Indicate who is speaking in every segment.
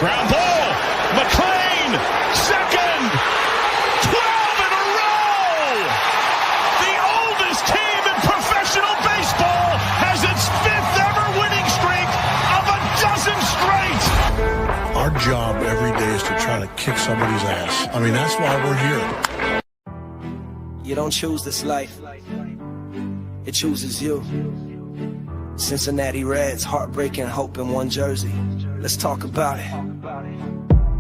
Speaker 1: Ground ball. McClain, second. 12 in a row. The oldest team in professional baseball has its 5th ever winning streak of a dozen straight.
Speaker 2: Our job every day is to try to kick somebody's ass. I mean, that's why we're here.
Speaker 3: You don't choose this life. It chooses you. Cincinnati Reds, heartbreaking hope in one jersey. Let's talk about it.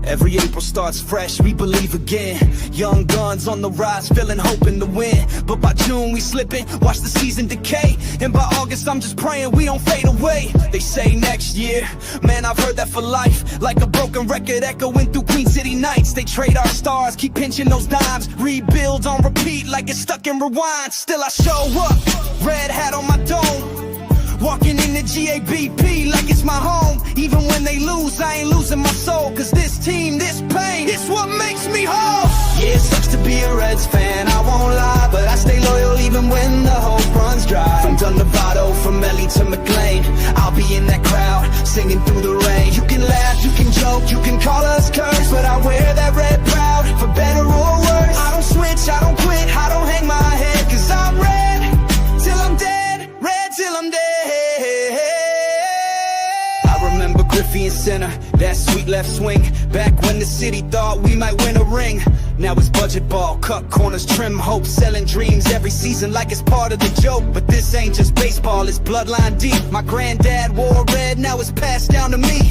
Speaker 3: Every April starts fresh, we believe again. Young guns on the rise, feeling hope in the win. But by June we slipping, watch the season decay. And by August I'm just praying we don't fade away. They say next year, man I've heard that for life. Like a broken record echoing through Queen City nights. They trade our stars, keep pinching those dimes. Rebuild on repeat like it's stuck in rewind. Still I show up, red hat on my dome. Walking in the GABP like it's my home. Even when they lose, I ain't losing my soul. Cause this team, this pain, it's what makes me whole. Yeah, it sucks to be a Reds fan, I won't lie. But I stay loyal even when the hope runs dry. From Donovato, from Melly to McClain, I'll be in that crowd, singing through the rain. You can laugh, you can joke, you can call us cursed, but I wear that red proud, for better or worse. I don't switch, I don't quit, I don't hang my head. Cause I'm red, till I'm dead, red till I'm dead. Griffey and center, that sweet left swing. Back when the city thought we might win a ring. Now it's budget ball, cut corners, trim hope, selling dreams every season like it's part of the joke. But this ain't just baseball, it's bloodline deep. My granddad wore red, now it's passed down to me.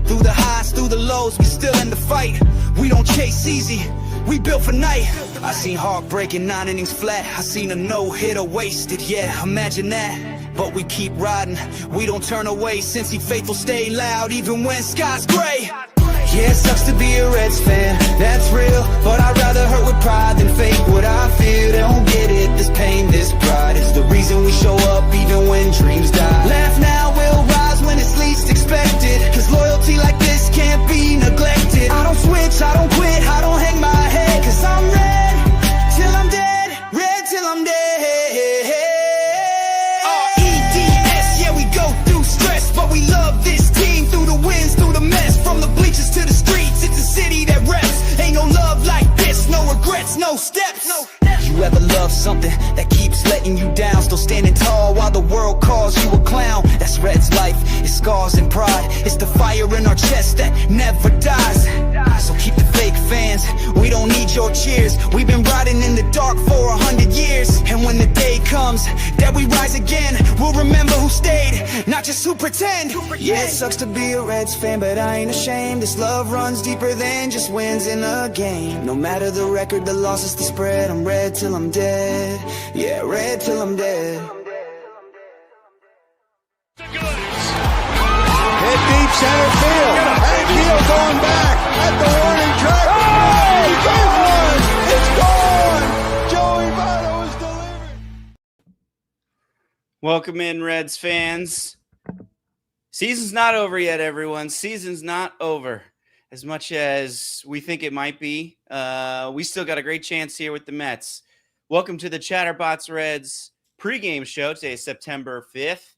Speaker 3: Through the highs, through the lows, we still in the fight. We don't chase easy, we built for night. I seen Hart breaking 9 innings flat. I seen a no-hitter wasted, yeah, imagine that. But we keep riding, we don't turn away. Since he faithful, stay loud, even when sky's gray. Yeah, it sucks to be a Reds fan, that's real. But I'd rather hurt with pride than fake what I feel. They don't get it, this pain, this pride is the reason we show up even when dreams die. Laugh now, we'll rise when it's least expected. Cause loyalty like this can't be neglected. I don't switch, I don't quit, I don't hang my head. Cause I'm red, till I'm dead, red till I'm dead. But we love this team through the wins, through the mess. From the bleachers to the streets, it's a city that reps. Ain't no love like this, no regrets, no steps. You ever love something that keeps letting you down? Still standing tall while the world calls you a clown. That's Reds life, it's scars and pride. It's the fire in our chest that never dies. So keep the fake fans, we don't need your cheers. We've been riding in the dark for 100 years. And when the day comes that we rise again, we'll remember who stayed, not just who pretend. Yeah, it sucks to be a Reds fan, but I ain't ashamed. This love runs deeper than just wins in a game. No matter the record, the losses, the spread, I'm red till I'm dead. Yeah, red till I'm dead.
Speaker 4: Hit deep center field. Hank Hill going back at the warning track. Oh, he got one. It's gone. Joey Votto is delivered.
Speaker 5: Welcome in, Reds fans. Season's not over yet, everyone. Season's not over. As much as we think it might be, we still got a great chance here with the Mets. Welcome to the Chatterbox Reds pregame show. Today is September 5th.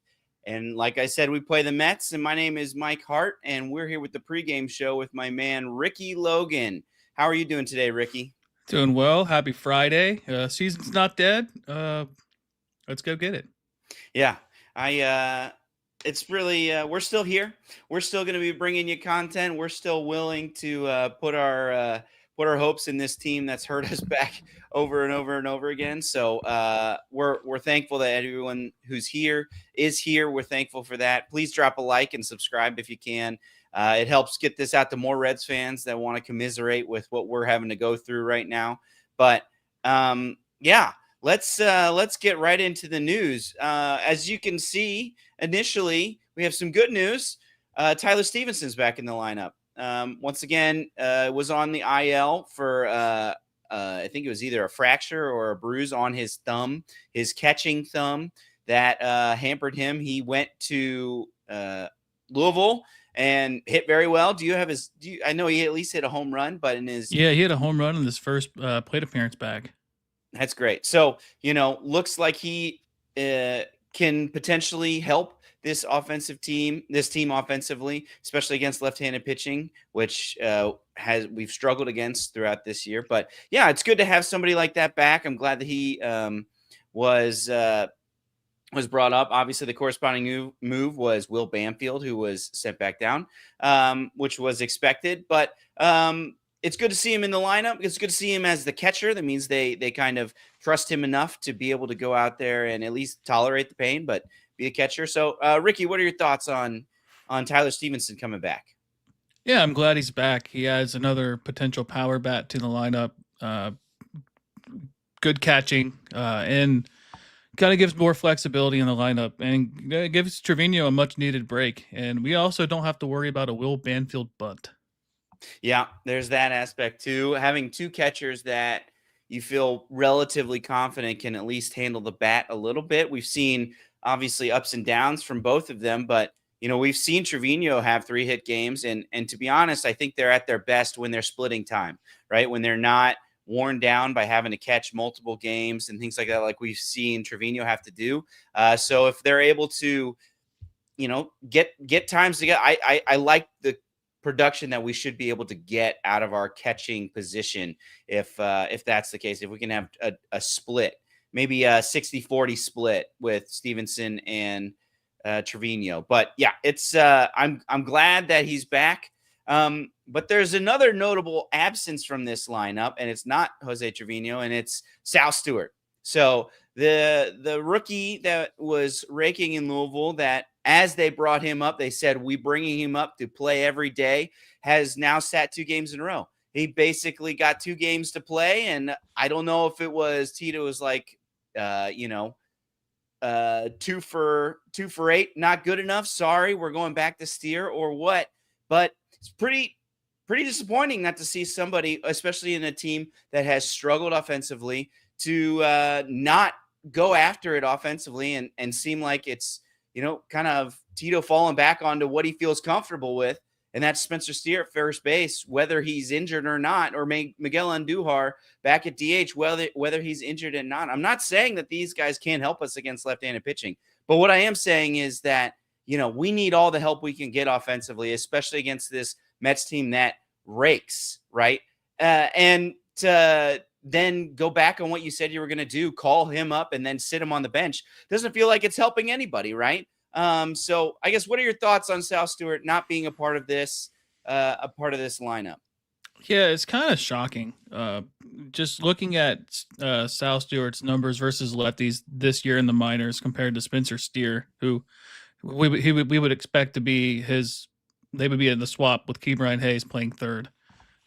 Speaker 5: And like I said, we play the Mets. And my name is Mike Hart. And we're here with the pregame show with my man, Ricky Logan. How are you doing today, Ricky?
Speaker 6: Doing well. Happy Friday. Season's not dead. Let's go get it.
Speaker 5: Yeah, it's really, we're still here. We're still going to be bringing you content. We're still willing to put our hopes in this team that's hurt us back over and over and over again. So we're thankful that everyone who's here is here. We're thankful for that. Please drop a like and subscribe if you can. It helps get this out to more Reds fans that want to commiserate with what we're having to go through right now. But yeah. Let's get right into the news. As you can see, initially, we have some good news. Tyler Stephenson's back in the lineup. Once again, was on the IL for, I think it was either a fracture or a bruise on his thumb, his catching thumb that hampered him. He went to Louisville and hit very well. I know he at least hit a home run, but in his...
Speaker 6: Yeah, he hit a home run in his first plate appearance back. That's
Speaker 5: great. So, looks like he can potentially help this team offensively, especially against left-handed pitching, which we've struggled against throughout this year. But yeah, it's good to have somebody like that back. I'm glad that he was brought up. Obviously, the corresponding move was Will Banfield, who was sent back down, which was expected. But it's good to see him in the lineup. It's good to see him as the catcher. That means they kind of trust him enough to be able to go out there and at least tolerate the pain, but be a catcher. So, Ricky, what are your thoughts on Tyler Stephenson coming back?
Speaker 6: Yeah, I'm glad he's back. He adds another potential power bat to the lineup. Good catching, and kind of gives more flexibility in the lineup, and gives Trevino a much needed break. And we also don't have to worry about a Will Banfield bunt.
Speaker 5: Yeah, there's that aspect too. Having two catchers that you feel relatively confident can at least handle the bat a little bit. We've seen obviously ups and downs from both of them, but we've seen Trevino have 3-hit games, and to be honest, I think they're at their best when they're splitting time, right? When they're not worn down by having to catch multiple games and things like that, like we've seen Trevino have to do. So if they're able to, get times together, I like the production that we should be able to get out of our catching position if that's the case. If we can have a split, maybe a 60-40 split with Stephenson and Trevino. But yeah, it's I'm glad that he's back. But there's another notable absence from this lineup, and it's not Jose Trevino, and it's Sal Stewart. So the rookie that was raking in Louisville, that as they brought him up, they said, we bringing him up to play every day, has now sat 2 games in a row. He basically got 2 games to play, and I don't know if it was Tito was like, 2 for 8, not good enough. Sorry, we're going back to Steer or what? But it's pretty disappointing not to see somebody, especially in a team that has struggled offensively, to not go after it offensively and seem like it's, kind of Tito falling back onto what he feels comfortable with. And that's Spencer Steer at first base, whether he's injured or not, or Miguel Andujar back at DH, whether he's injured or not. I'm not saying that these guys can't help us against left-handed pitching, but what I am saying is that, we need all the help we can get offensively, especially against this Mets team that rakes, right? And to then go back on what you said you were going to do, call him up and then sit him on the bench, doesn't feel like it's helping anybody, right? So I guess, what are your thoughts on Sal Stewart not being a part of this lineup?
Speaker 6: Yeah, it's kind of shocking. Just looking at Sal Stewart's numbers versus lefties this year in the minors compared to Spencer Steer, who we would expect to be they would be in the swap with Ke'Bryan Hayes playing third.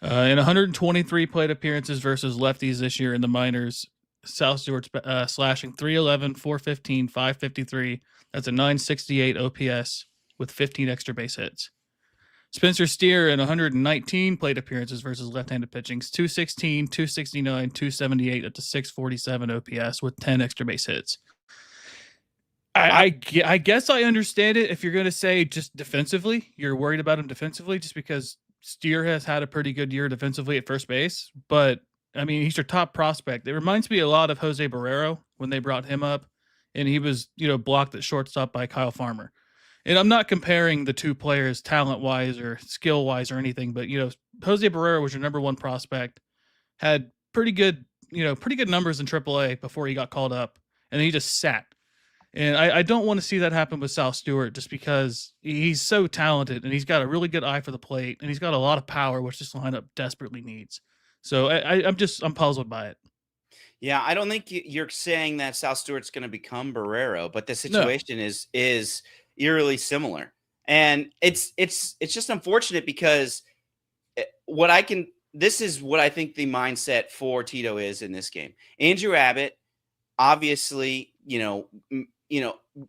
Speaker 6: In 123 plate appearances versus lefties this year in the minors, Sal Stewart's slashing 311, 415, 553. That's a 968 OPS with 15 extra base hits. Spencer Steer in 119 plate appearances versus left-handed pitching, 216, 269, 278 up to 647 OPS with 10 extra base hits. I guess I understand it if you're going to say just defensively, you're worried about him defensively just because Steer has had a pretty good year defensively at first base. But, I mean, he's your top prospect. It reminds me a lot of Jose Barrero when they brought him up, and he was, blocked at shortstop by Kyle Farmer. And I'm not comparing the two players talent-wise or skill-wise or anything, but, Jose Barrero was your number 1 prospect, had pretty good numbers in AAA before he got called up, and he just sat. And I don't want to see that happen with Sal Stewart just because he's so talented and he's got a really good eye for the plate and he's got a lot of power, which this lineup desperately needs. So I'm puzzled by it.
Speaker 5: Yeah, I don't think you're saying that Sal Stewart's going to become Barrero, but the situation is eerily similar. And it's just unfortunate because this is what I think the mindset for Tito is in this game. Andrew Abbott, obviously,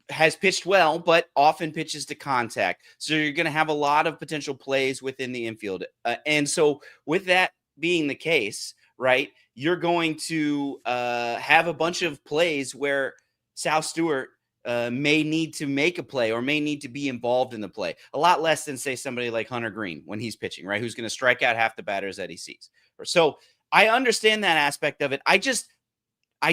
Speaker 5: has pitched well, but often pitches to contact. So you're going to have a lot of potential plays within the infield. And so with that being the case, right, you're going to have a bunch of plays where Sal Stewart may need to make a play or may need to be involved in the play. A lot less than, say, somebody like Hunter Green when he's pitching, right, who's going to strike out half the batters that he sees. So I understand that aspect of it. I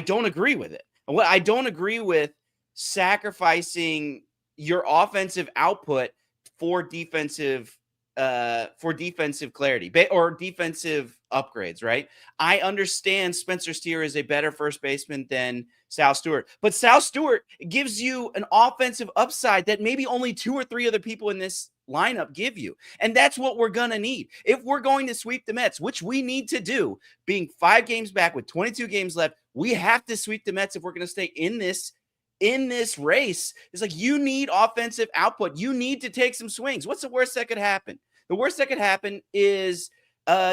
Speaker 5: don't agree with it. What I don't agree with sacrificing your offensive output for defensive clarity or defensive upgrades, right? I understand Spencer Steer is a better first baseman than Sal Stewart, but Sal Stewart gives you an offensive upside that maybe only 2 or 3 other people in this lineup give you. And that's what we're going to need. If we're going to sweep the Mets, which we need to do, being 5 games back with 22 games left, we have to sweep the Mets if we're going to stay in this race. It's like, you need offensive output. You need to take some swings. What's the worst that could happen? The worst that could happen is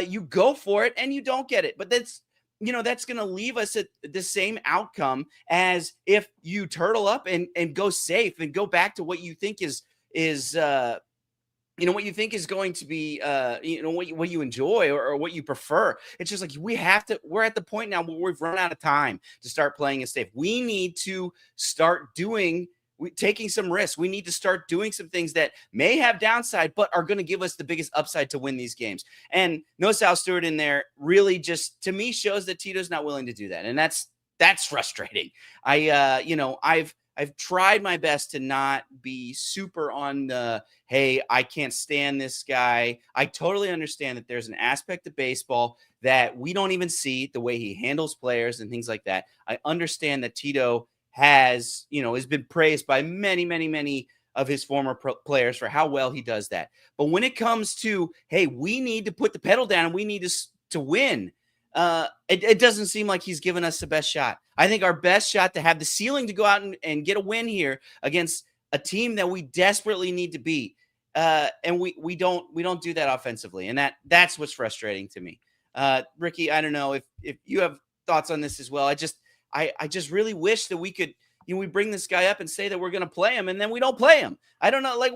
Speaker 5: you go for it and you don't get it. But that's going to leave us at the same outcome as if you turtle up and go safe and go back to what you think is what you think is going to be, what you enjoy or what you prefer. It's just like, we're at the point now where we've run out of time to start playing it safe. We need to start taking some risks. We need to start doing some things that may have downside, but are going to give us the biggest upside to win these games. And no Sal Stewart in there really just, to me, shows that Tito's not willing to do that. And that's frustrating. I've tried my best to not be super on the, hey, I can't stand this guy. I totally understand that there's an aspect of baseball that we don't even see, the way he handles players and things like that. I understand that Tito has been praised by many, many, many of his former players for how well he does that. But when it comes to, hey, we need to put the pedal down and we need to win, it doesn't seem like he's given us the best shot. I think our best shot to have the ceiling to go out and get a win here against a team that we desperately need to beat. And we don't do that offensively. And that's what's frustrating to me. Ricky, I don't know if you have thoughts on this as well. I just really wish that we could, we bring this guy up and say that we're going to play him and then we don't play him. I don't know. Like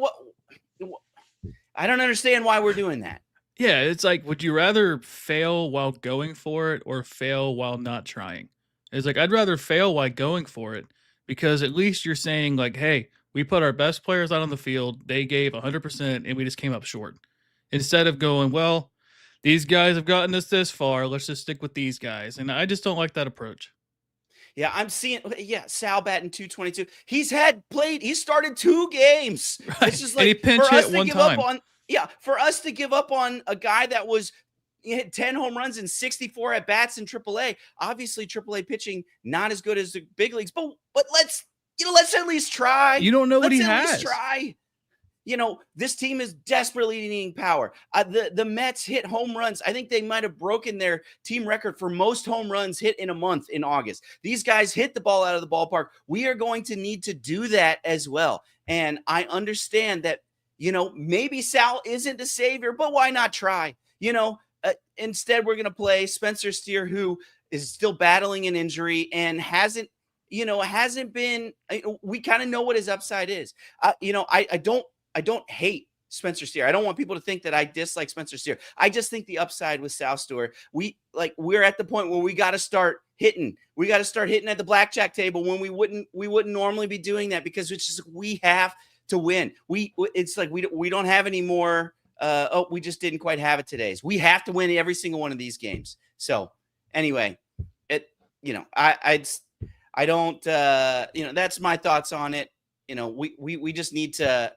Speaker 5: I don't understand why we're doing that.
Speaker 6: Yeah, it's like, would you rather fail while going for it or fail while not trying? It's like, I'd rather fail while going for it, because at least you're saying, like, hey, we put our best players out on the field, they gave 100%, and we just came up short. Instead of going, well, these guys have gotten us this far, let's just stick with these guys. And I just don't like that approach.
Speaker 5: Yeah, I'm seeing. Yeah, Sal batting 222. He's started 2 games.
Speaker 6: Right.
Speaker 5: It's just like,
Speaker 6: and he pinch hit one time.
Speaker 5: For us to give up on a guy that hit 10 home runs and 64 at bats in AAA. Obviously, AAA pitching not as good as the big leagues, but let's at least try.
Speaker 6: You don't know what he has.
Speaker 5: Let's try. This team is desperately needing power. The Mets hit home runs. I think they might have broken their team record for most home runs hit in a month in August. These guys hit the ball out of the ballpark. We are going to need to do that as well. And I understand that, maybe Sal isn't the savior, but why not try? Instead, we're going to play Spencer Steer, who is still battling an injury and hasn't been, we kind of know what his upside is. I don't hate Spencer Steer. I don't want people to think that I dislike Spencer Steer. I just think the upside with Sal Stewart, we're at the point where we got to start hitting. We got to start hitting at the blackjack table when we wouldn't normally be doing that, because it's just, we have to win. It's like we don't have any more. We just didn't quite have it today. We have to win every single one of these games. So anyway, I don't. That's my thoughts on it. We just need to.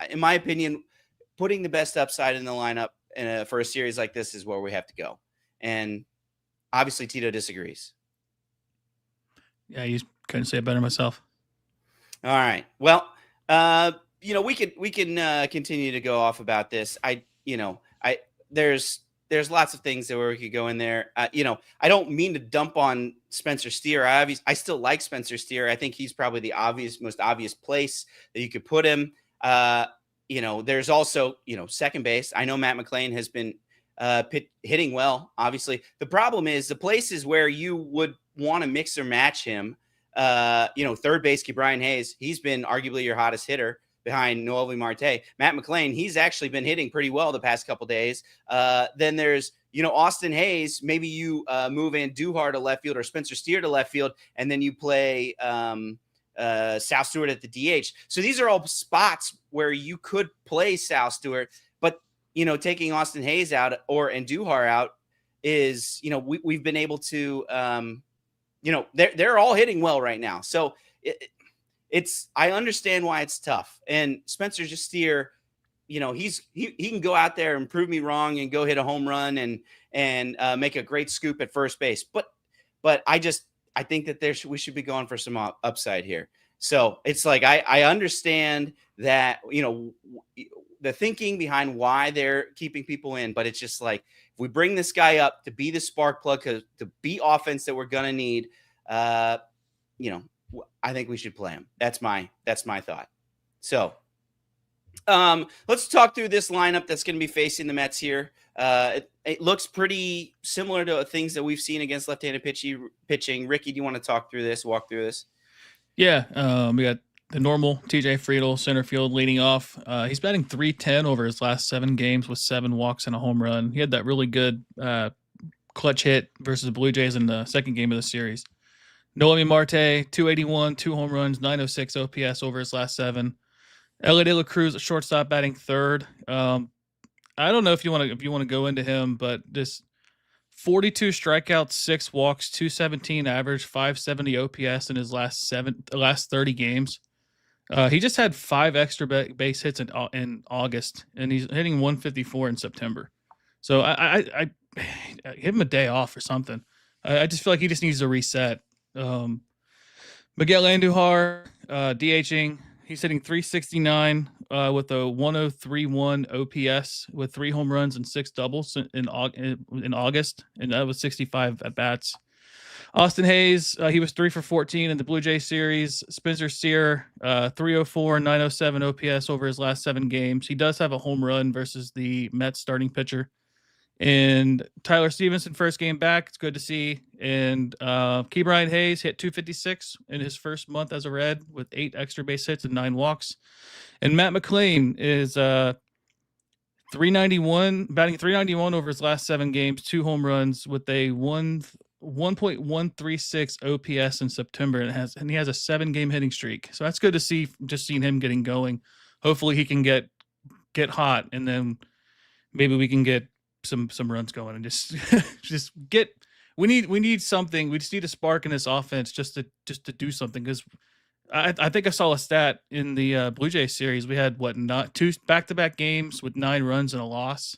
Speaker 5: In my opinion, putting the best upside in the lineup for a series like this is where we have to go. And obviously, Tito disagrees.
Speaker 6: Yeah, you couldn't say it better myself.
Speaker 5: All right. Well, we can continue to go off about this. There's lots of things where we could go in there. I don't mean to dump on Spencer Steer. I still like Spencer Steer. I think he's probably the most obvious place that you could put him. There's also, second base. I know Matt McClain has been hitting well, obviously. The problem is the places where you would want to mix or match him. Third base, Brian Hayes, he's been arguably your hottest hitter behind Noelvi Marte. Matt McClain, he's actually been hitting pretty well the past couple days. Then there's, Austin Hayes. Maybe you move in Duhar to left field or Spencer Steer to left field, and then you play Sal Stewart at the DH. So these are all spots where you could play Sal Stewart, but taking Austin Hayes out and Duhar out is, we've been able to, they're all hitting well right now. So I understand why it's tough. And Spencer Steer, he can go out there and prove me wrong and go hit a home run and make a great scoop at first base. But I think that we should be going for some upside here. So it's like I understand that, the thinking behind why they're keeping people in, but it's just like, if we bring this guy up to be the spark plug, to be offense that we're gonna need, I think we should play him. That's my thought. So let's talk through this lineup that's going to be facing the Mets here. It looks pretty similar to things that we've seen against left-handed pitching. Ricky, do you want to walk through this?
Speaker 6: Yeah, we got the normal TJ Friedl, center field, leading off. He's batting .310 over his last 7 games with 7 walks and a home run. He had that really good clutch hit versus the Blue Jays in the second game of the series. Noemi Marte, 281, 2 home runs, 906 OPS over his last 7. Ellie De La Cruz at shortstop, batting third. I don't know if you want to go into him, but this 42 strikeouts, 6 walks, 217 average, 570 OPS in his last 30 games. He just had 5 extra base hits in August, and he's hitting 154 in September. So I give him a day off or something. I just feel like he just needs to reset. Miguel Andujar, DHing. He's hitting .369 with a 103.1 OPS with 3 home runs and 6 doubles in August, and that was 65 at bats. Austin Hayes, he was 3 for 14 in the Blue Jay series. Spencer Steer, 304, 907 OPS over his last 7 games. He does have a home run versus the Mets starting pitcher. And Tyler Stephenson, first game back. It's good to see. And Ke'Bryan Hayes hit .256 in his first month as a Red with 8 extra base hits and 9 walks. And Matt McLean is .391, batting .391 over his last 7 games, 2 home runs with a 1.136 OPS in September, and he has a 7-game hitting streak. So that's good to see. Just seeing him getting going. Hopefully he can get hot, and then maybe we can get some runs going and just get. We need something. We just need a spark in this offense just to do something, because I think I saw a stat in the Blue Jays series. We had not 2 back-to-back games with 9 runs and a loss,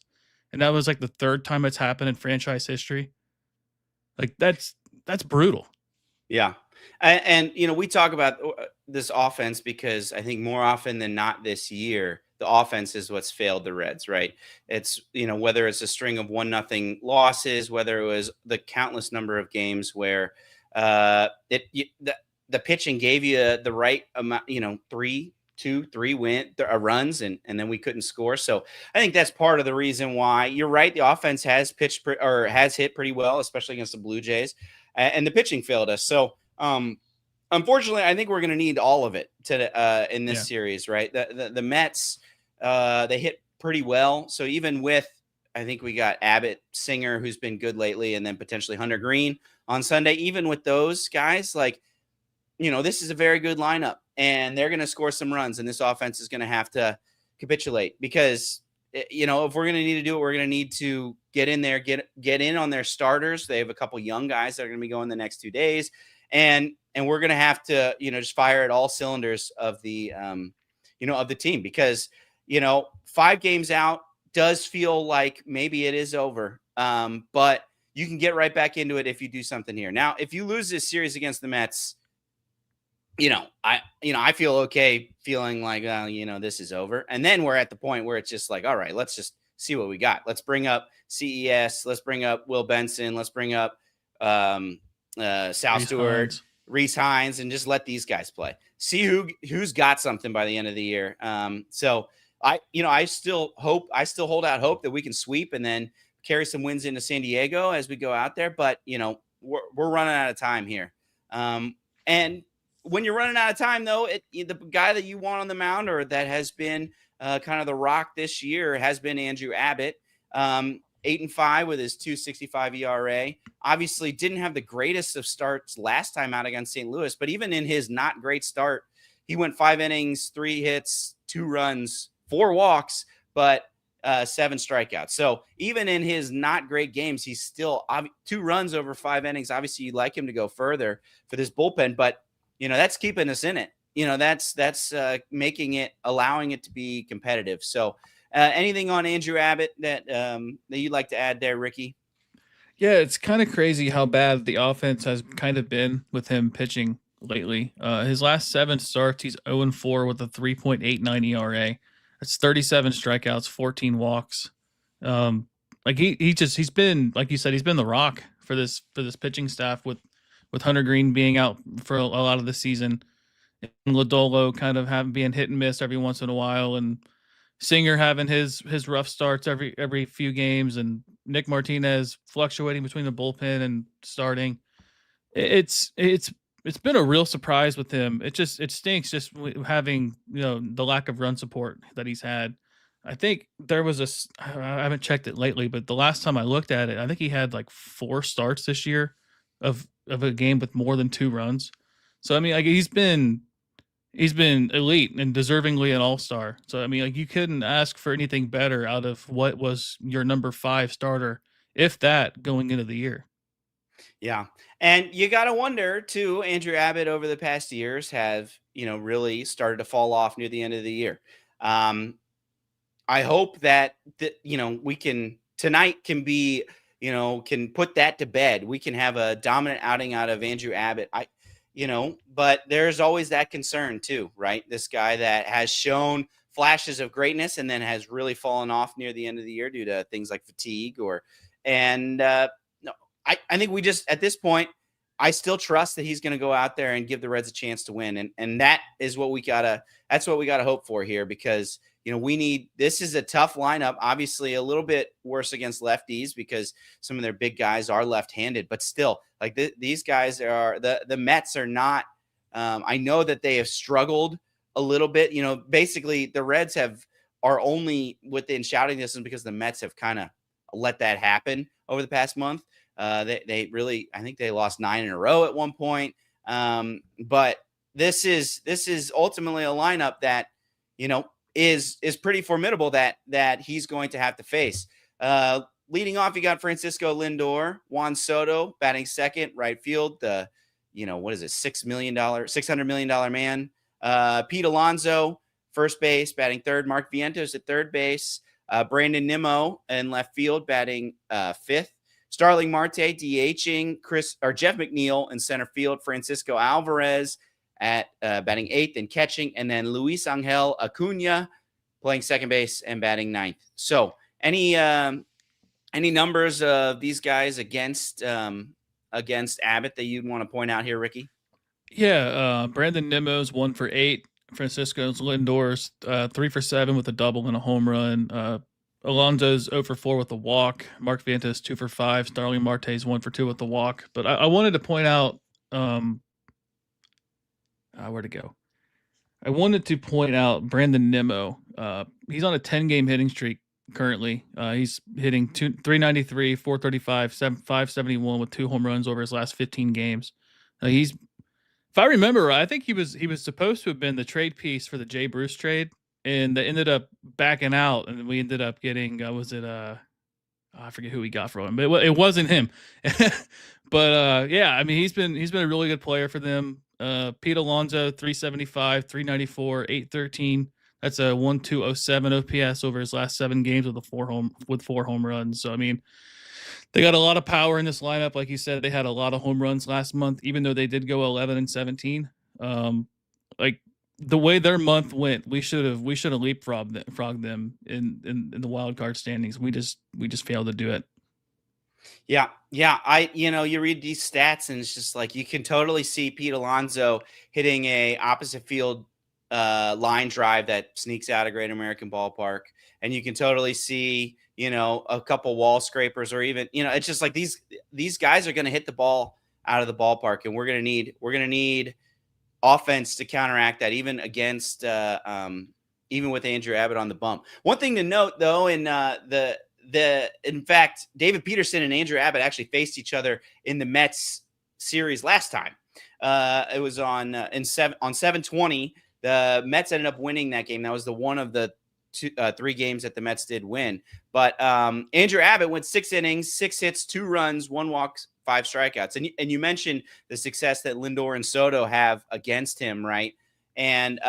Speaker 6: and that was like the 3rd time it's happened in franchise history. Like that's brutal.
Speaker 5: Yeah. And we talk about this offense because I think more often than not this year, the offense is what's failed the Reds, right? It's, whether it's a string of 1-0 losses, whether it was the countless number of games where the pitching gave you the right amount, 3 runs, and then we couldn't score. So I think that's part of the reason why. You're right. The offense has has hit pretty well, especially against the Blue Jays, and the pitching failed us. So unfortunately, I think we're going to need all of it in this series, right? The Mets, they hit pretty well. So even with, I think we got Abbott, Singer, who's been good lately, and then potentially Hunter Green on Sunday. Even with those guys, this is a very good lineup, and they're going to score some runs, and this offense is going to have to capitulate because, if we're going to need to do it, we're going to need to get in there, get in on their starters. They have a couple young guys that are going to be going the next 2 days, and we're going to have to, just fire at all cylinders of the, of the team, because, 5 games out does feel like maybe it is over. But you can get right back into it if you do something here. Now, if you lose this series against the Mets, I feel okay feeling like, this is over. And then we're at the point where it's just like, all right, let's just see what we got. Let's bring up CES. Let's bring up Will Benson. Let's bring up Sal Stewart, Reese Hines, and just let these guys play. See who's got something by the end of the year. So I still hold out hope that we can sweep and then carry some wins into San Diego as we go out there. But we're running out of time here. And when you're running out of time, though, the guy that you want on the mound, or that has been kind of the rock this year, has been Andrew Abbott. 8-5 with his 2.65 ERA. Obviously didn't have the greatest of starts last time out against St. Louis, but even in his not great start, he went 5 innings, 3 hits, 2 runs, 4 walks, but 7 strikeouts. So even in his not great games, he's still 2 runs over 5 innings. Obviously you'd like him to go further for this bullpen, but that's keeping us in it. that's allowing it to be competitive. So anything on Andrew Abbott that you'd like to add there, Ricky?
Speaker 6: Yeah, it's kind of crazy how bad the offense has kind of been with him pitching lately. His last 7 starts, he's 0-4 with a 3.89 ERA. That's 37 strikeouts, 14 walks. Like he's been, like you said, he's been the rock for this pitching staff with Hunter Green being out for a lot of the season, and Lodolo kind of being hit and miss every once in a while, and Singer having his rough starts every few games, and Nick Martinez fluctuating between the bullpen and starting. It's been a real surprise with him. It stinks just having the lack of run support that he's had. I think there was I haven't checked it lately, but the last time I looked at it, I think he had like 4 starts this year of a game with more than 2 runs. So I mean, like he's been elite and deservingly an all-star. So I mean, like you couldn't ask for anything better out of what was your number 5 starter, if that, going into the year.
Speaker 5: Yeah. And you got to wonder too, Andrew Abbott over the past years have, really started to fall off near the end of the year. I hope that we can tonight can be, can put that to bed. We can have a dominant outing out of Andrew Abbott. But there's always that concern too, right? This guy that has shown flashes of greatness and then has really fallen off near the end of the year due to things like fatigue I think we just, at this point, I still trust that he's going to go out there and give the Reds a chance to win. And that is what that's what we got to hope for here, because, this is a tough lineup, obviously a little bit worse against lefties because some of their big guys are left-handed, but still, like these guys are, the Mets are not, I know that they have struggled a little bit. Basically the Reds are only within shouting distance because the Mets have kind of let that happen over the past month. They really, I think they lost 9 in a row at one point. But this is ultimately a lineup that, is pretty formidable that he's going to have to face. Leading off, you got Francisco Lindor, Juan Soto batting second, right field. The, what is it? $600 million man. Pete Alonso, first base, batting third. Mark Vientos at third base. Brandon Nimmo in left field, batting fifth. Starling Marte DHing, Jeff McNeil in center field, Francisco Alvarez at batting 8th and catching, and then Luis Angel Acuna playing second base and batting 9th. So any numbers of these guys against Abbott that you'd want to point out here, Ricky?
Speaker 6: Yeah, Brandon Nimmo's 1 for 8. Francisco Lindor's 3 for 7 with a double and a home run. Alonso's 0 for 4 with a walk. Mark Vientos 2 for 5. Starling Marte's 1 for 2 with the walk. But I wanted to point out where to go. I wanted to point out Brandon Nimmo. He's on a 10-game hitting streak currently. He's hitting 393, 435, 571 with 2 home runs over his last 15 games. If I remember right, I think he was supposed to have been the trade piece for the Jay Bruce trade, and they ended up backing out, and we ended up getting I forget who we got from him, but it wasn't him. But yeah, I mean he's been a really good player for them. Pete Alonso 375, 394, 813. That's a 1.207 OPS over his last 7 games with 4 home runs. So I mean, they got a lot of power in this lineup. Like you said, they had a lot of home runs last month, even though they did go 11-17. Like the way their month went, we should have leapfrogged them in the wild card standings. We just failed to do it.
Speaker 5: Yeah. You read these stats and it's just like you can totally see Pete Alonso hitting a opposite field line drive that sneaks out of Great American Ballpark, and you can totally see a couple wall scrapers, or even it's just like these guys are going to hit the ball out of the ballpark, and we're going to need offense to counteract that, even against even with Andrew Abbott on the bump. One thing to note though, in in fact, David Peterson and Andrew Abbott actually faced each other in the Mets series last time. It was on 7/20. The Mets ended up winning that game. That was the one of the 3 games that the Mets did win. But Andrew Abbott went 6 innings, 6 hits, 2 runs, 1 walk, 5 strikeouts. And you mentioned the success that Lindor and Soto have against him, right? And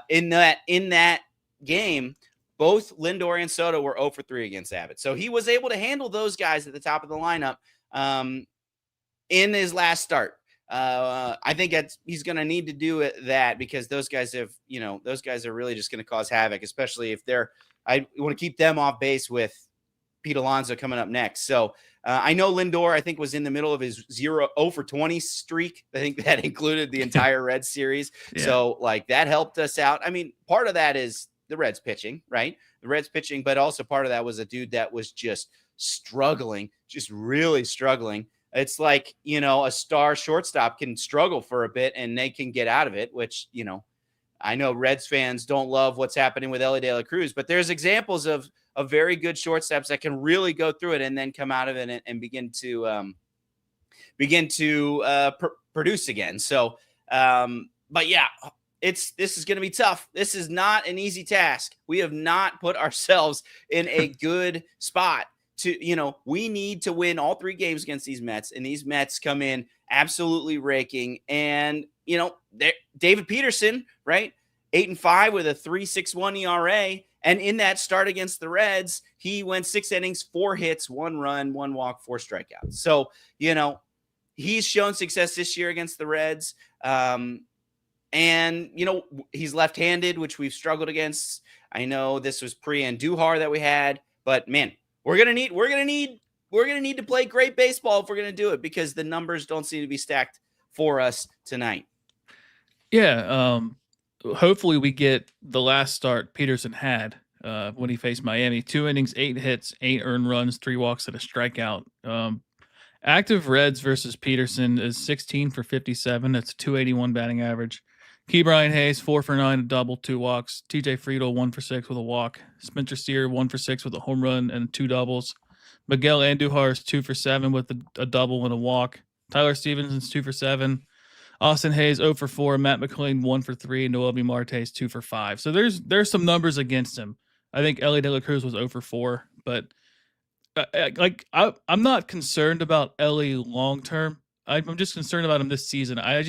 Speaker 5: in that game, both Lindor and Soto were 0 for 3 against Abbott. So he was able to handle those guys at the top of the lineup in his last start. I think he's going to need to do that because those guys are really just going to cause havoc, especially if I want to keep them off base with Pete Alonso coming up next. So I know Lindor, I think, was in the middle of his 0 for 20 streak. I think that included the entire Reds series. Yeah. So like that helped us out. I mean, part of that is the Reds pitching, right? The Reds pitching, but also part of that was a dude that was just struggling, just really struggling. It's like, a star shortstop can struggle for a bit and they can get out of it, which, I know Reds fans don't love what's happening with Elly De La Cruz, but there's examples of very good shortstops that can really go through it and then come out of it and begin to produce again. So, but yeah, this is going to be tough. This is not an easy task. We have not put ourselves in a good spot. We need to win all 3 games against these Mets, and these Mets come in absolutely raking. And, David Peterson, right? 8-5 with a 3.61 ERA. And in that start against the Reds, he went 6 innings, 4 hits, 1 run, 1 walk, 4 strikeouts. So, he's shown success this year against the Reds. And, he's left-handed, which we've struggled against. I know this was pre-Andujar that we had, but man, we're gonna need to play great baseball if we're gonna do it, because the numbers don't seem to be stacked for us tonight.
Speaker 6: Yeah, hopefully we get the last start Peterson had when he faced Miami. 2 innings, 8 hits, 8 earned runs, 3 walks, and a strikeout. Active Reds versus Peterson is 16 for 57. That's a 281 batting average. Ke'Bryan Hayes, 4 for 9, a double, 2 walks. TJ Friedl, 1 for 6 with a walk. Spencer Steer, 1 for 6 with a home run and 2 doubles. Miguel Andujar is 2 for 7 with a double and a walk. Tyler Stephenson's 2 for 7. Austin Hayes, 0 for 4. Matt McLean, 1 for 3. Noelvi Marte's 2 for 5. So there's some numbers against him. I think Elly De La Cruz was 0 for 4, but I'm not concerned about Elly long term. I'm just concerned about him this season. I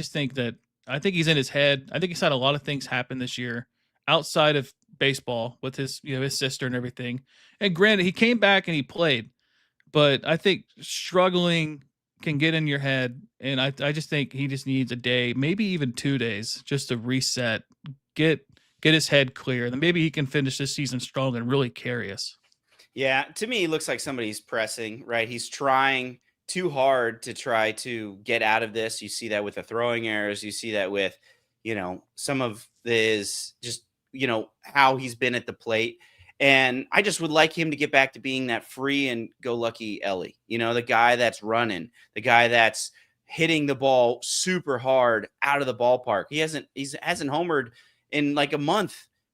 Speaker 6: think he's in his head. I think he's had a lot of things happen this year outside of baseball with his sister and everything. And granted, he came back and he played, but I think struggling can get in your head. And I just think he just needs a day, maybe even 2 days, just to reset, get his head clear. Then maybe he can finish this season strong and really carry us.
Speaker 5: Yeah, to me, he looks like somebody's pressing, right? He's trying too hard to try to get out of this. You see that with the throwing errors. You see that with, some of his just, how he's been at the plate. And I just would like him to get back to being that free and go lucky Elly, the guy that's running, the guy that's hitting the ball super hard out of the ballpark. He hasn't homered in like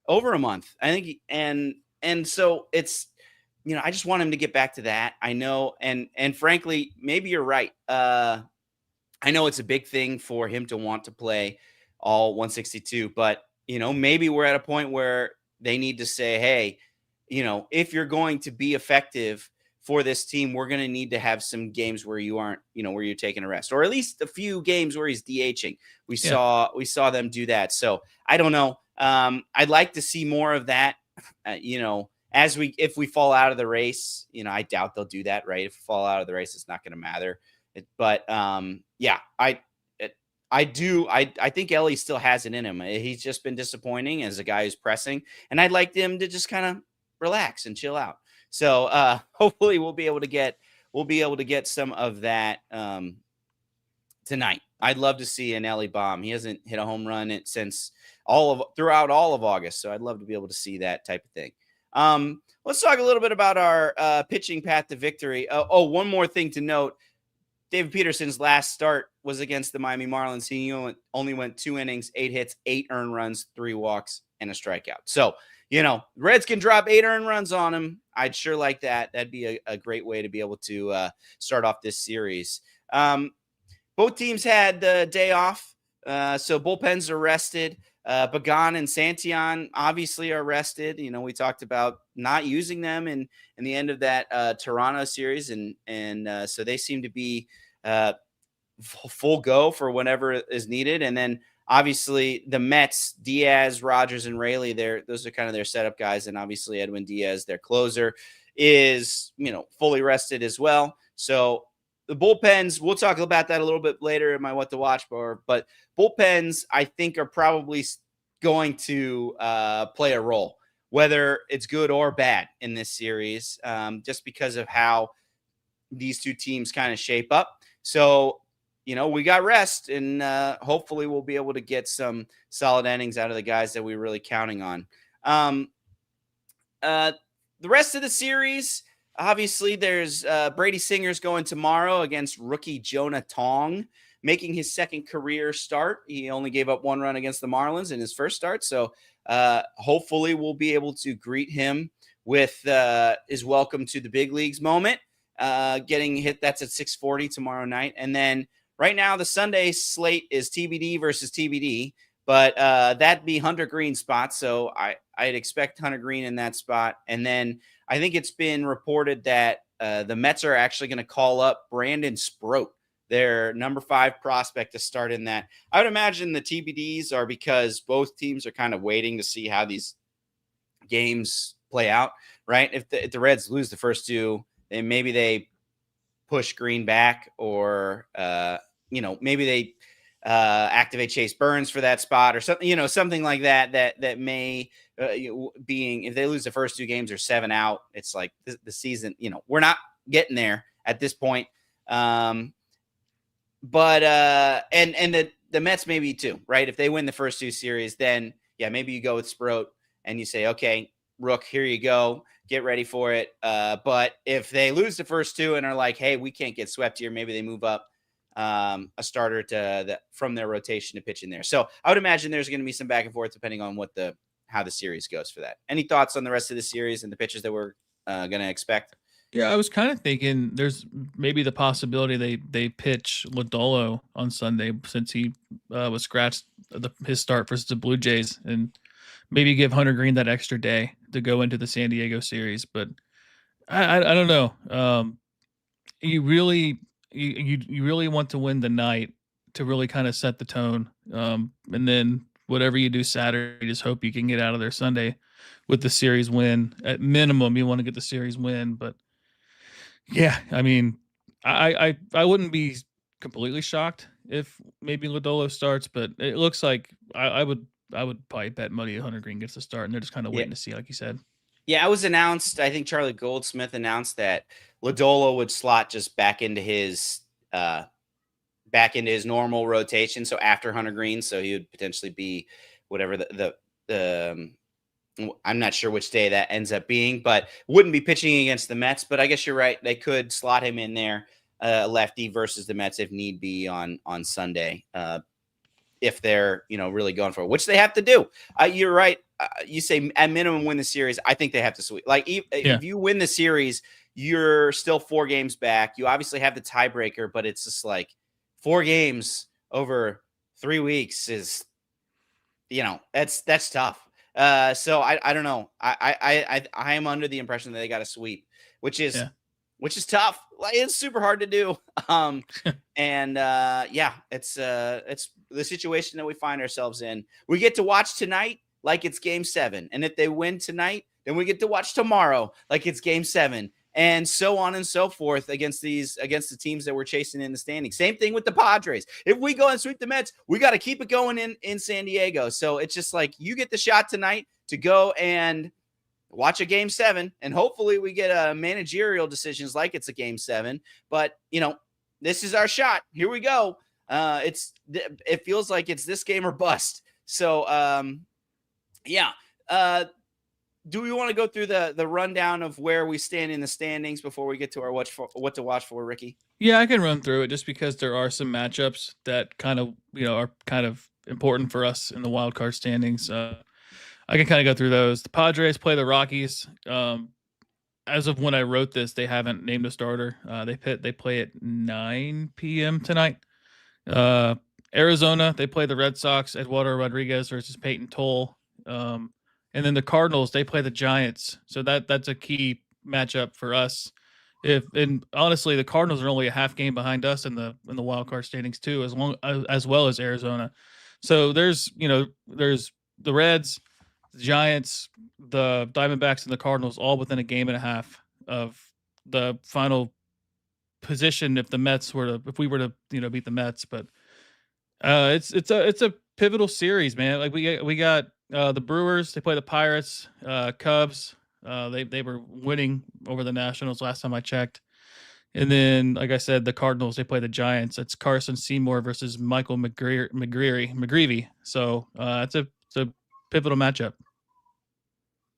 Speaker 5: over a month, I think. And so it's, I just want him to get back to that. I know. And frankly, maybe you're right. I know it's a big thing for him to want to play all 162, but maybe we're at a point where they need to say, hey, if you're going to be effective for this team, we're going to need to have some games where you aren't, where you're taking a rest, or at least a few games where he's DHing. We saw them do that. So I don't know. I'd like to see more of that, if we fall out of the race. I doubt they'll do that, right? If we fall out of the race, it's not going to matter. But I think Elly still has it in him. He's just been disappointing as a guy who's pressing, and I'd like him to just kind of relax and chill out. So hopefully we'll be able to get some of that tonight. I'd love to see an Elly bomb. He hasn't hit a home run since throughout all of August. So I'd love to be able to see that type of thing. Let's talk a little bit about our pitching path to victory. One more thing to note. David Peterson's last start was against the Miami Marlins. He only went 2 innings, 8 hits, 8 earned runs, 3 walks, and a strikeout. So, Reds can drop 8 earned runs on him. I'd sure like that. That'd be a great way to be able to start off this series. Both teams had the day off, so bullpens are rested. Pagan and Santillan obviously are rested. We talked about not using them in the end of that Toronto series, and so they seem to be full go for whenever is needed. And then obviously the Mets, Diaz, Rogers, and Raley, those are kind of their setup guys. And obviously Edwin Diaz, their closer, is, fully rested as well. So the bullpens, we'll talk about that a little bit later in my what to watch for, but bullpens, I think, are probably going to play a role, whether it's good or bad in this series, just because of how these two teams kind of shape up. So, we got rest, and hopefully we'll be able to get some solid innings out of the guys that we're really counting on. The rest of the series, obviously, there's Brady Singer's going tomorrow against rookie Jonah Tong, making his second career start. He only gave up 1 run against the Marlins in his first start. So hopefully we'll be able to greet him with his welcome to the big leagues moment. Getting hit, that's at 6:40 tomorrow night. And then right now the Sunday slate is TBD versus TBD, but that'd be Hunter Green's spot. So I'd expect Hunter Green in that spot. And then I think it's been reported that the Mets are actually going to call up Brandon Sproat, their number 5 prospect, to start in that. I would imagine the TBDs are because both teams are kind of waiting to see how these games play out, right? If the Reds lose the first 2, then maybe they push Green back, or maybe they activate Chase Burns for that spot, or something, something like that. That may being, if they lose the first 2 games or 7 out, it's like the season. We're not getting there at this point. But the Mets maybe too, right? If they win the first 2 series, then maybe you go with Sproat and you say, okay, Rook, here you go, get ready for it. But if they lose the first 2 and are like, hey, we can't get swept here, maybe they move up a starter from their rotation to pitch in there. So I would imagine there's going to be some back and forth depending on how the series goes for that. Any thoughts on the rest of the series and the pitches that we're going to expect?
Speaker 6: Yeah, I was kind of thinking there's maybe the possibility they pitch Lodolo on Sunday, since he was scratched his start versus the Blue Jays, and maybe give Hunter Green that extra day to go into the San Diego series. But I don't know. You really want to win the night to really kind of set the tone, and then whatever you do Saturday, just hope you can get out of there Sunday with the series win. At minimum, you want to get the series win, but. Yeah, I mean, I wouldn't be completely shocked if maybe Lodolo starts, but it looks like I would probably bet money Hunter Green gets the start, and they're just kind of waiting to see, like you said.
Speaker 5: Yeah, it was announced. I think Charlie Goldsmith announced that Lodolo would slot just back into his normal rotation. So after Hunter Green, so he would potentially be whatever the I'm not sure which day that ends up being, but wouldn't be pitching against the Mets. But I guess you're right. They could slot him in there, lefty versus the Mets if need be on Sunday, if they're, really going for it, which they have to do. You're right. You say at minimum win the series. I think they have to sweep. Like if you win the series, you're still 4 games back. You obviously have the tiebreaker, but it's just like 4 games over 3 weeks is, that's tough. So I don't know. I am under the impression that they got to sweep, which is tough. Like, it's super hard to do. It's the situation that we find ourselves in. We get to watch tonight like it's game 7. And if they win tonight, then we get to watch tomorrow like it's game 7. And so on and so forth against the teams that we're chasing in the standings. Same thing with the Padres. If we go and sweep the Mets, we got to keep it going in San Diego. So it's just like you get the shot tonight to go and watch a game 7, and hopefully we get managerial decisions like it's a game 7. But this is our shot. Here we go. It feels like it's this game or bust. So do we want to go through the rundown of where we stand in the standings before we get to our what to watch for, Ricky?
Speaker 6: Yeah, I can run through it just because there are some matchups that kind of, are kind of important for us in the wild card standings. I can kind of go through those. The Padres play the Rockies. As of when I wrote this, they haven't named a starter. They play at 9 p.m. tonight. Arizona, they play the Red Sox. Eduardo Rodriguez versus Peyton Toll. And then the Cardinals, they play the Giants. So that's a key matchup for us. And honestly, the Cardinals are only a half game behind us in the wild card standings too, as well as Arizona. So there's the Reds, the Giants, the Diamondbacks, and the Cardinals all within a game and a half of the final position if we were to beat the Mets. But it's a pivotal series, man. Like we got the Brewers, they play the Pirates, Cubs. They were winning over the Nationals last time I checked. And then, like I said, the Cardinals, they play the Giants. It's Carson Seymour versus Michael McGreevy. So it's a pivotal matchup.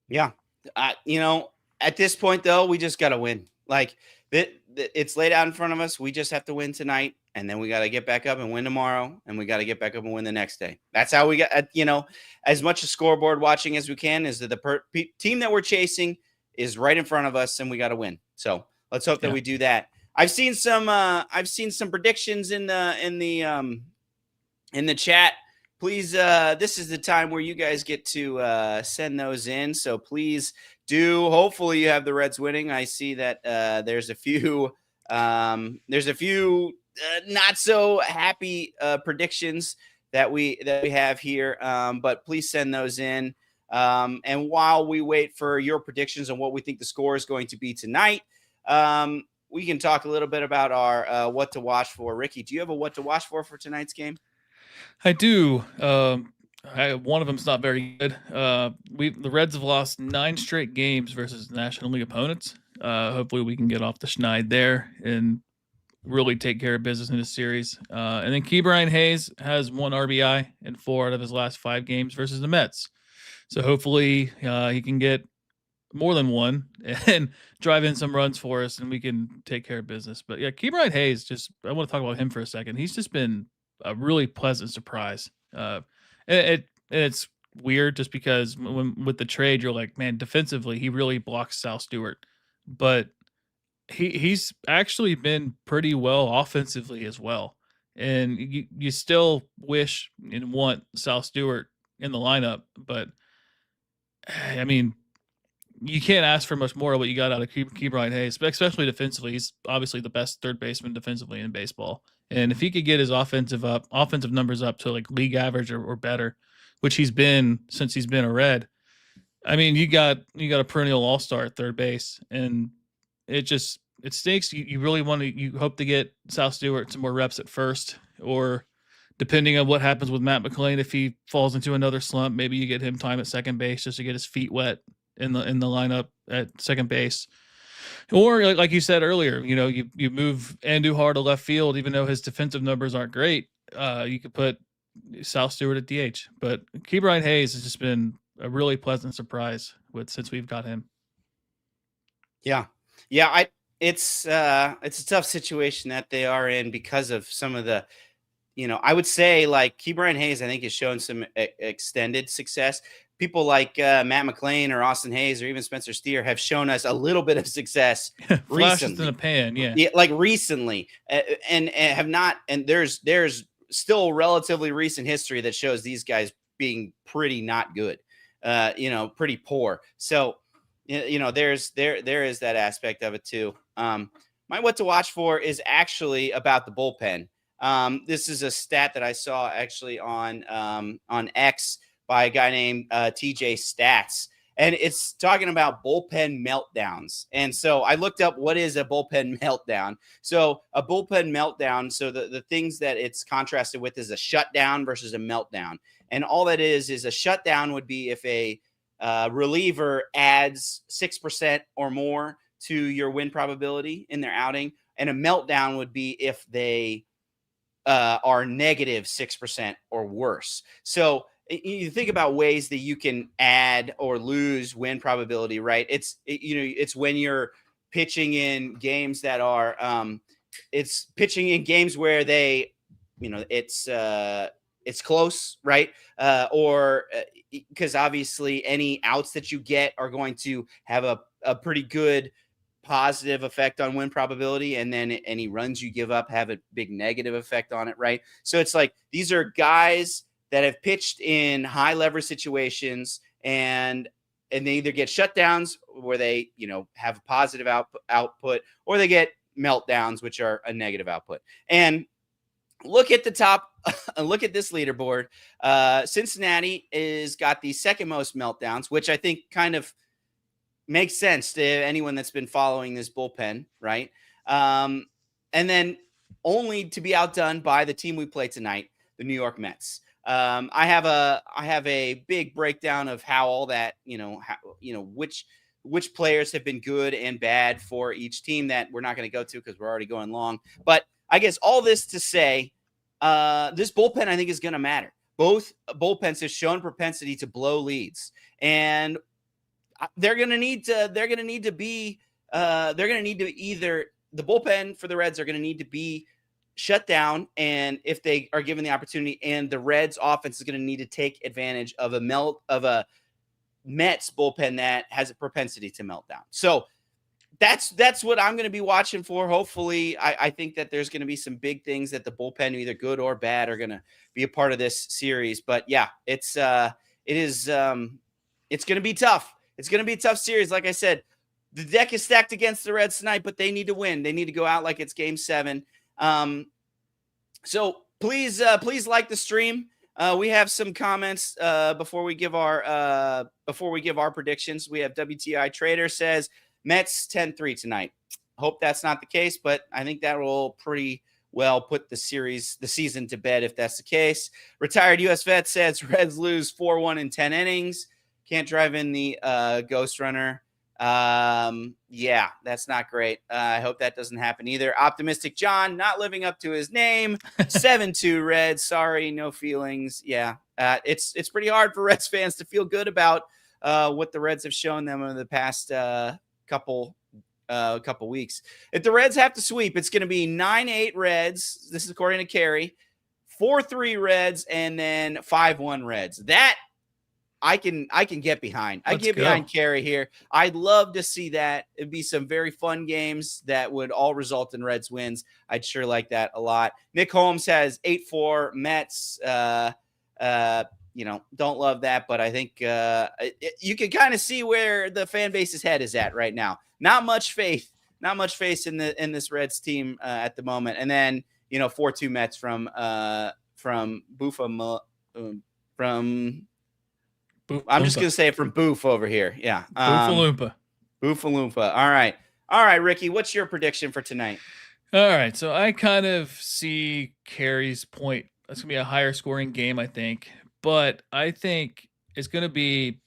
Speaker 5: Yeah. At this point, though, we just got to win. Like, it's laid out in front of us. We just have to win tonight, and then we got to get back up and win tomorrow, and we got to get back up and win the next day. That's how we got, as much a scoreboard watching as we can, is that the team that we're chasing is right in front of us, and we got to win. So let's hope that we do that. I've seen some predictions in the chat. Please, this is the time where you guys get to send those in. So please do. Hopefully you have the Reds winning. I see that there's a few not so happy predictions that we have here. But please send those in. And while we wait for your predictions on what we think the score is going to be tonight, we can talk a little bit about our what to watch for. Ricky, do you have a what to watch for tonight's game?
Speaker 6: I do. One of them's not very good. The Reds have lost 9 straight games versus National League opponents. Hopefully we can get off the schneid there and really take care of business in this series. And then Ke'Bryan Hayes has 1 RBI in 4 out of his last 5 games versus the Mets. So hopefully he can get more than 1 and drive in some runs for us, and we can take care of business. But yeah, Ke'Bryan Hayes, I want to talk about him for a second. He's just been a really pleasant surprise. It's weird just because with the trade, you're like, man, defensively, he really blocks Sal Stewart, but he's actually been pretty well offensively as well. And you still wish and want Sal Stewart in the lineup, but I mean, you can't ask for much more of what you got out of Ke'Bryan Hayes, but especially defensively. He's obviously the best third baseman defensively in baseball. And if he could get his offensive numbers up to like league average or better, which he's been since he's been a Red, I mean, you got a perennial all-star at third base, and it stinks. You hope to get Sal Stewart some more reps at first, or depending on what happens with Matt McLain, if he falls into another slump, maybe you get him time at second base just to get his feet wet in the lineup at second base. Or like you said earlier, you move Andujar to left field, even though his defensive numbers aren't great. You could put Sal Stewart at DH, but Ke'Bryan Hayes has just been a really pleasant surprise since we've got him. Yeah.
Speaker 5: It's a tough situation that they are in because of some of the, I would say like Ke'Bryan Hayes, I think has shown some extended success. People like Matt McLain or Austin Hayes or even Spencer Steer have shown us a little bit of success
Speaker 6: Flashes in a pan, yeah,
Speaker 5: like recently, and have not. And there's still relatively recent history that shows these guys being pretty not good, pretty poor. So, there is that aspect of it too. My what to watch for is actually about the bullpen. This is a stat that I saw actually on X by a guy named TJ Stats, and it's talking about bullpen meltdowns. And so I looked up what is a bullpen meltdown. So a bullpen meltdown, so the things that it's contrasted with is a shutdown versus a meltdown. And all that is a shutdown would be if a reliever adds 6% or more to your win probability in their outing, and a meltdown would be if they are negative 6% or worse. So you think about ways that you can add or lose win probability, right? It's when you're pitching in games that are it's pitching in games where they, it's close, right? Or because obviously any outs that you get are going to have a pretty good positive effect on win probability, and then any runs you give up have a big negative effect on it, right? So it's like these are guys that have pitched in high leverage situations, and they either get shutdowns where they have a positive output, or they get meltdowns, which are a negative output. And look at the top, look at this leaderboard. Cincinnati is got the second most meltdowns, which I think kind of makes sense to anyone that's been following this bullpen, right? And then only to be outdone by the team we play tonight, the New York Mets. I have a big breakdown of how all that, which players have been good and bad for each team that we're not going to go to because we're already going long. But I guess all this to say, this bullpen I think is going to matter. Both bullpens have shown propensity to blow leads, and they're going to need to either the bullpen for the Reds are going to need to be shut down, and if they are given the opportunity, and the Reds offense is going to need to take advantage of a Mets bullpen that has a propensity to melt down. So that's what I'm going to be watching for. Hopefully, I think that there's going to be some big things that the bullpen, either good or bad, are going to be a part of this series. But yeah, it's going to be tough. It's going to be a tough series. Like I said, the deck is stacked against the Reds tonight, but they need to win. They need to go out like it's Game 7. So please like the stream. We have some comments before we give our predictions. We have WTI Trader says Mets 10-3 tonight. Hope that's not the case, but I think that will pretty well put the season to bed if that's the case. Retired US Vet says Reds lose 4-1 in 10 innings. Can't drive in the ghost runner. Yeah, that's not great. I hope that doesn't happen either. Optimistic John, not living up to his name. 7-2 Reds. Sorry, no feelings. Yeah, it's pretty hard for Reds fans to feel good about what the Reds have shown them over the past couple weeks. If the Reds have to sweep, it's going to be 9-8 Reds. This is according to Carey. 4-3 Reds, and then 5-1 Reds. That I can get behind. I get behind Carey here. I'd love to see that. It'd be some very fun games that would all result in Reds wins. I'd sure like that a lot. Nick Holmes has 8-4 Mets. Don't love that, but I think you can kind of see where the fan base's head is at right now. Not much faith in this Reds team at the moment. And then 4-2 Mets from Boofa from. I'm just going to say it from Boof over here. Yeah.
Speaker 6: Boofaloompa.
Speaker 5: All right, Ricky, what's your prediction for tonight?
Speaker 6: All right. So I kind of see Carey's point. That's going to be a higher scoring game, I think. But I think it's going to be,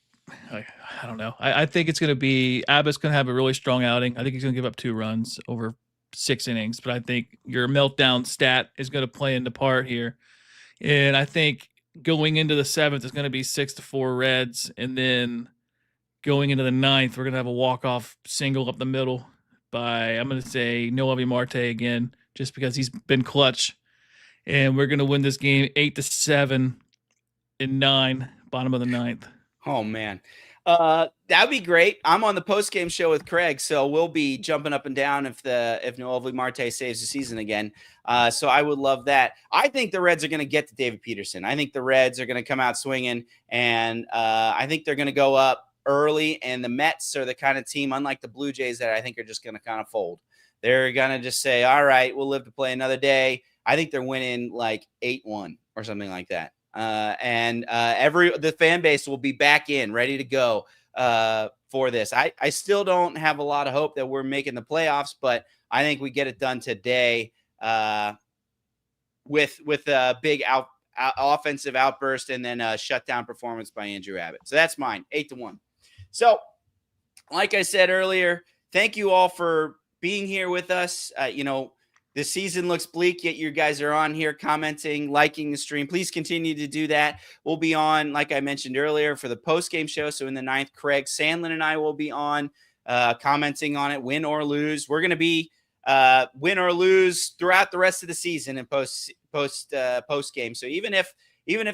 Speaker 6: I don't know. I think it's going to be, Abbott's going to have a really strong outing. I think he's going to give up 2 runs over 6 innings. But I think your meltdown stat is going to play into part here. And I think going into the 7th is going to be 6-4 Reds, and then going into the 9th, we're going to have a walk-off single up the middle by, I'm going to say, Noelvi Marte again, just because he's been clutch. And we're going to win this game 8-7 in 9, bottom of the 9th.
Speaker 5: Oh, man. That'd be great. I'm on the post-game show with Craig, so we'll be jumping up and down if Noelvi Marte saves the season again. So I would love that. I think the Reds are going to get to David Peterson. I think the Reds are going to come out swinging, and I think they're going to go up early, and the Mets are the kind of team, unlike the Blue Jays, that I think are just going to kind of fold. They're going to just say, all right, we'll live to play another day. I think they're winning like 8-1 or something like that. The fan base will be back in, ready to go for this. I still don't have a lot of hope that we're making the playoffs, but I think we get it done today with a big offensive outburst and then a shutdown performance by Andrew Abbott. So that's mine, 8-1. So like I said earlier, thank you all for being here with us. The season looks bleak, yet you guys are on here commenting, liking the stream. Please continue to do that. We'll be on, like I mentioned earlier, for the post-game show. So in the 9th, Craig Sandlin and I will be on commenting on it, win or lose. We're going to be win or lose throughout the rest of the season and post-game. So even if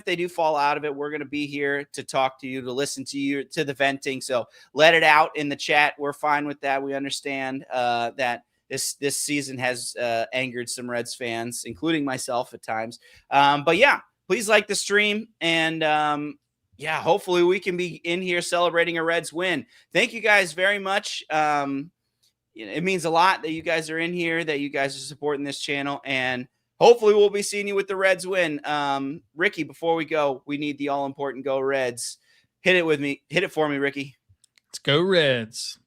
Speaker 5: they do fall out of it, we're going to be here to talk to you, to listen to you, to the venting. So let it out in the chat. We're fine with that. We understand that this season has angered some Reds fans, including myself at times. But yeah, please like the stream, and hopefully we can be in here celebrating a Reds win. Thank you guys very much. It means a lot that you guys are in here, that you guys are supporting this channel, and hopefully we'll be seeing you with the Reds win. Ricky, before we go, we need the all important go Reds. Hit it with me. Hit it for me, Ricky.
Speaker 6: Let's go Reds.